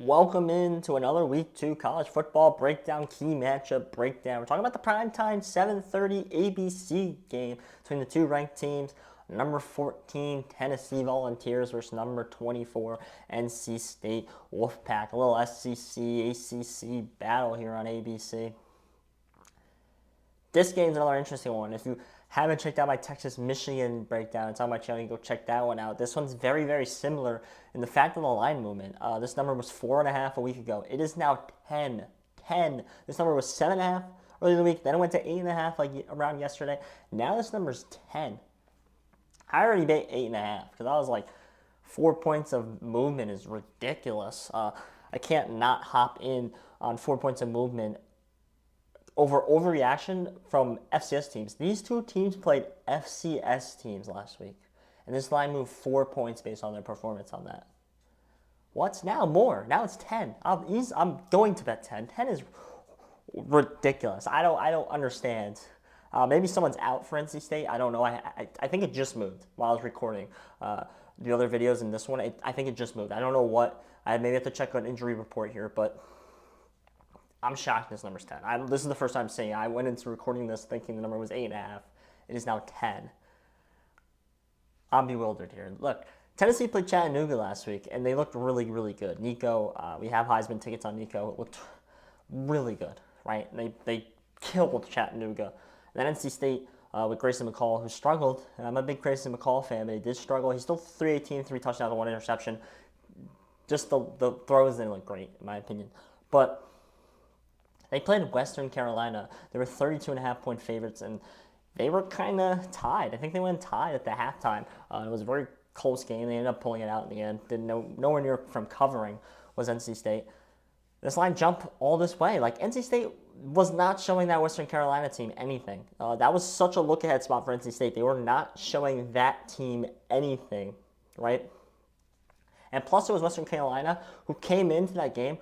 Welcome into another week 2 college football breakdown, key matchup breakdown. We're talking about the primetime 7:30 ABC game between the two ranked teams. Number 14 Tennessee Volunteers versus number 24 NC State Wolfpack. A little SEC ACC battle here on ABC. This game's another interesting one. If you haven't checked out my Texas-Michigan breakdown, it's on my channel. You can go check that one out. This one's very, very similar in the fact of the line movement. This number was 4.5 a week ago. It is now 10. 10. This number was 7.5 earlier in the week. Then it went to 8.5 like around yesterday. Now this number's 10. I already bet 8.5 because I was like, 4 points of movement is ridiculous. I can't not hop in on 4 points of movement over overreaction from FCS teams. These two teams played FCS teams last week, and this line moved 4 points based on their performance on that. What's now more? Now it's 10. I'm going to bet 10. 10 is ridiculous. I don't understand. Maybe someone's out for NC State. I don't know. I think it just moved while I was recording the other videos in this one. I think it just moved. I don't know what. I maybe have to check an injury report here, but I'm shocked this number's 10. This is the first time saying I went into recording this thinking the number was 8.5. It is now 10. I'm bewildered here. Look, Tennessee played Chattanooga last week, and they looked really, really good. Nico, we have Heisman tickets on Nico. It looked really good, right? They killed Chattanooga. And then NC State with Grayson McCall, who struggled. And I'm a big Grayson McCall fan, but he did struggle. He's still 318, 3 touchdowns, 1 interception. Just the throws didn't look great, in my opinion. But they played Western Carolina. They were 32.5-point favorites, and they were kind of tied. I think they went tied at the halftime. It was a very close game. They ended up pulling it out in the end. Nowhere near from covering was NC State. This line jumped all this way. Like, NC State was not showing that Western Carolina team anything. That was such a look-ahead spot for NC State. They were not showing that team anything, right? And plus, it was Western Carolina who came into that game.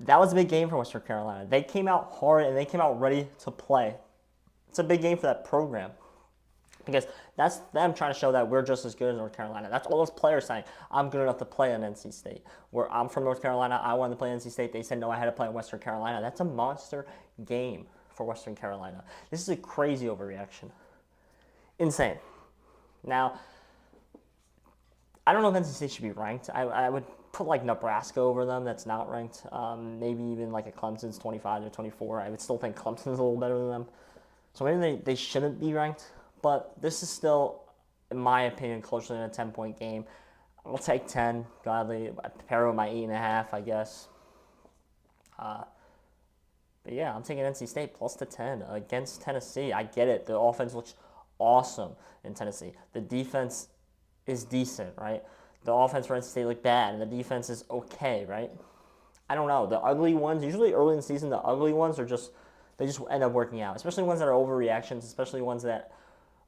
That was a big game for Western Carolina. They came out hard and they came out ready to play. It's a big game for that program because that's them trying to show that we're just as good as North Carolina. That's all those players saying, I'm good enough to play on NC State. Where I'm from North Carolina, I wanted to play NC State. They said, no, I had to play in Western Carolina. That's a monster game for Western Carolina. This is a crazy overreaction. Insane. Now, I don't know if NC State should be ranked. I would put like Nebraska over them. That's not ranked. Maybe even like a Clemson's 25 or 24. I would still think Clemson's a little better than them. So maybe they shouldn't be ranked. But this is still, in my opinion, closer than a 10-point game. I'll take 10, gladly. I pair it with my 8.5, I guess. But yeah, I'm taking NC State plus the 10 against Tennessee. I get it. The offense looks awesome in Tennessee. The defense is decent, right? The offense for NC State looked bad, and the defense is okay, right? I don't know. The ugly ones, usually early in the season, the ugly ones are they just end up working out, especially ones that are overreactions, especially ones that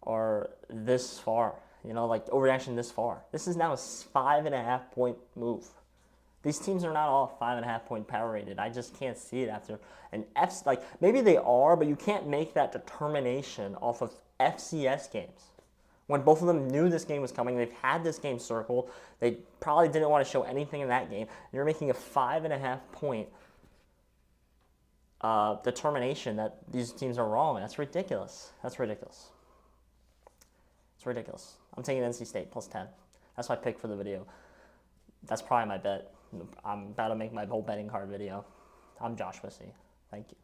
are this far, like overreaction this far. This is now a 5.5-point move. These teams are not all 5.5-point power rated. I just can't see it after an maybe they are, but you can't make that determination off of FCS games. When both of them knew this game was coming, they've had this game circled. They probably didn't want to show anything in that game. You're making a 5.5-point determination that these teams are wrong. That's ridiculous. That's ridiculous. It's ridiculous. I'm taking NC State plus 10. That's my pick for the video. That's probably my bet. I'm about to make my whole betting card video. I'm Josh Wissey. Thank you.